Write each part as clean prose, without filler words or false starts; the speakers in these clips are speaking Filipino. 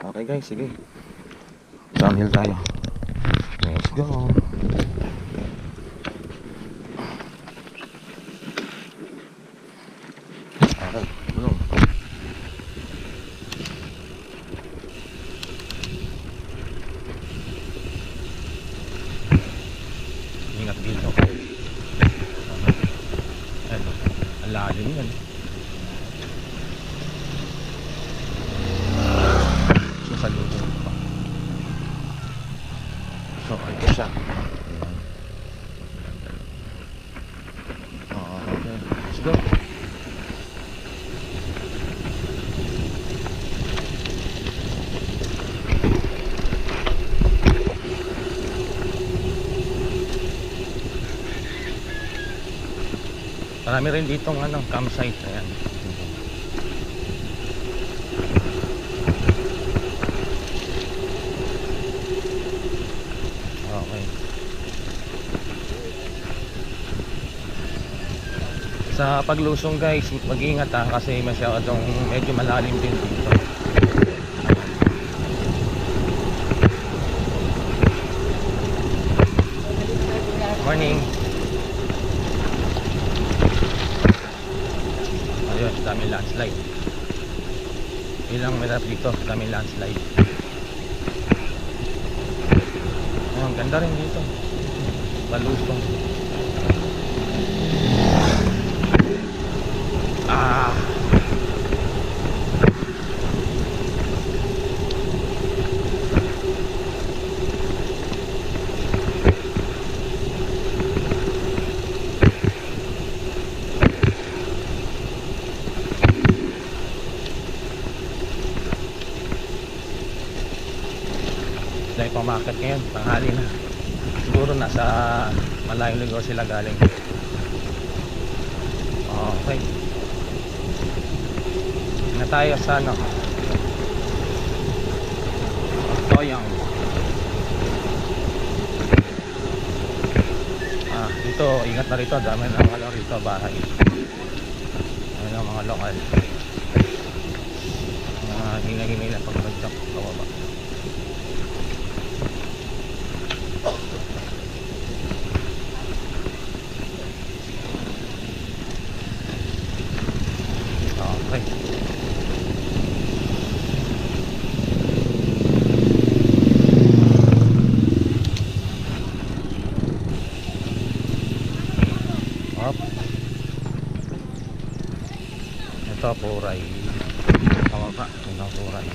Okay guys, sige. Downhill tayo. Let's go. Okay, bulong. Ingat dito. Ano? Ang lalim yan. Sasalubong pa. So, ito siya. Okay, let's go. Marami rin ditong campsite. Ayan. Okay. Sa paglusong guys, mag-ingat kasi masyadong medyo malalim din dito. Morning. Ayun, dami landslide. Ilang mirap dito, dami landslide. Ang ganda rin dito. Balusong. Dahil pamakat ngayon, tanghali na. Siguro nasa malayong lugar sila galing. Okay. Na tayo sa Toyang. Dito, ingat na rito. Dami na rito bahay. Dami na mga lokal. Hinay-hinay na pagbagsak kababa. Okay. Up. Ito Puray. Pababa, ito Puray.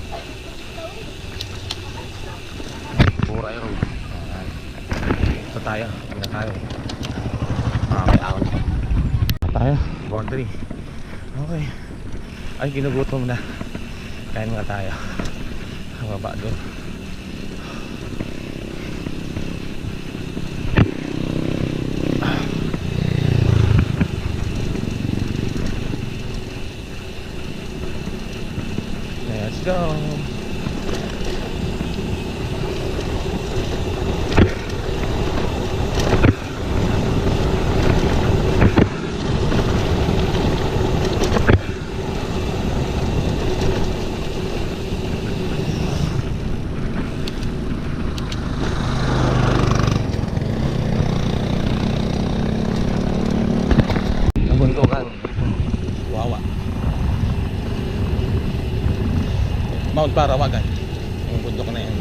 Puray Road. Ito tayo, tingnan tayo. May ahon pa. Tayo, boundary. Okay. Ay, ginugutom na. Kain nga tayo. Baba doon. Let's go. Wawa. Mount Parawagan. Yung bundok na yan.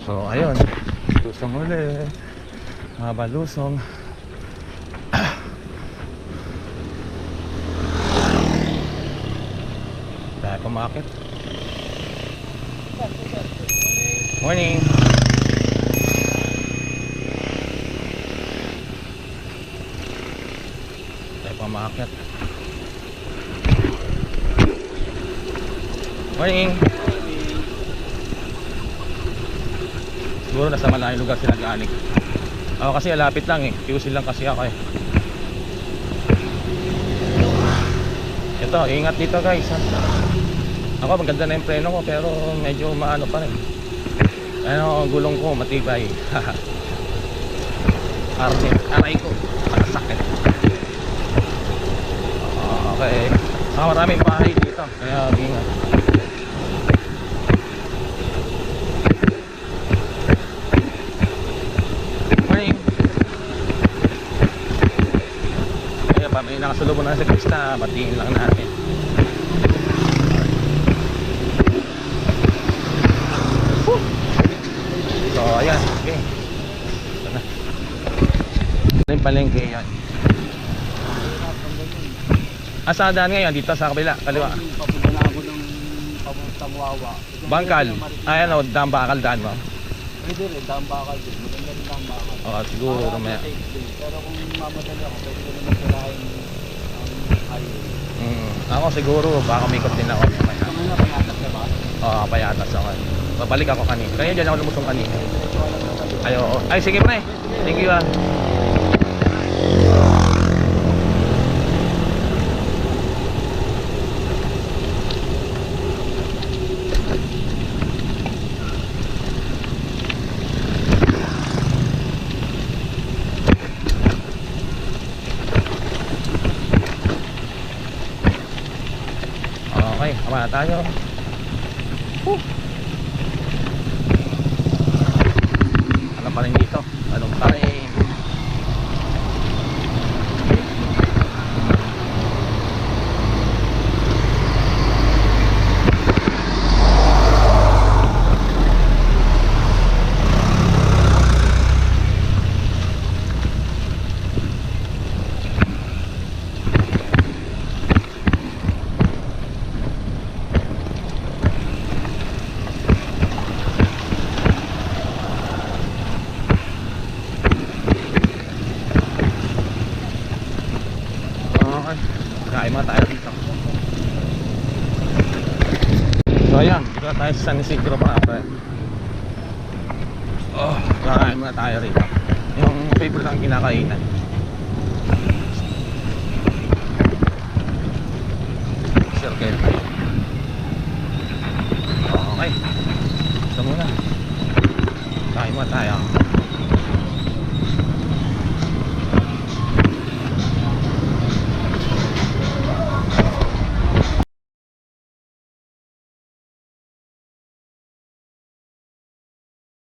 So ayun, lusong ulit, mga lusong. Tayo pumakit. Morning. pa maakyat. Morning. Siguro nasa malayong lugar sila galing. Ako kasi alapit lang eh. QC lang kasi ako eh. Ito, ingat dito guys ha. Ako maganda na yung preno ko pero medyo maano pa rin. Ano, gulong ko matibay. Aray ko sakit. Okay. Maraming bahay dito kaya ingat. May nakasalubong na sa pista, batiin lang natin. So ayan, okay. Ito na. Ito yung palengke yan. Saan daan ngayon? Dito sa kabila, kaliwa. Papunta na ako ng papuntang Wawa. Bangkal? Ayan o, Dambakal daan mo. Pwede rin, Dambakal din. Maganda rin Dambakal. Oo, siguro mamaya. Pero kung mamadali ako, pwede ko naman kalahin ang highway. Ako siguro, baka umikot din ako mamaya. Ano na, payatas ka ba? Oo, payatas ako. Babalik ako kanina. Kaya dyan ako lumusong kanina. Ay, oo. Ay, sige pre. Thank you ah. Okay, kama na tayo. Ano pa rin dito? Anong pa rin? Kain mga tayo dito. So ayan, dito na tayo sa San Isidro mga pre. Kain muna tayo rito. Yung favorite ang kinakainan. Circle. Okay. Ito muna. Kain muna tayo.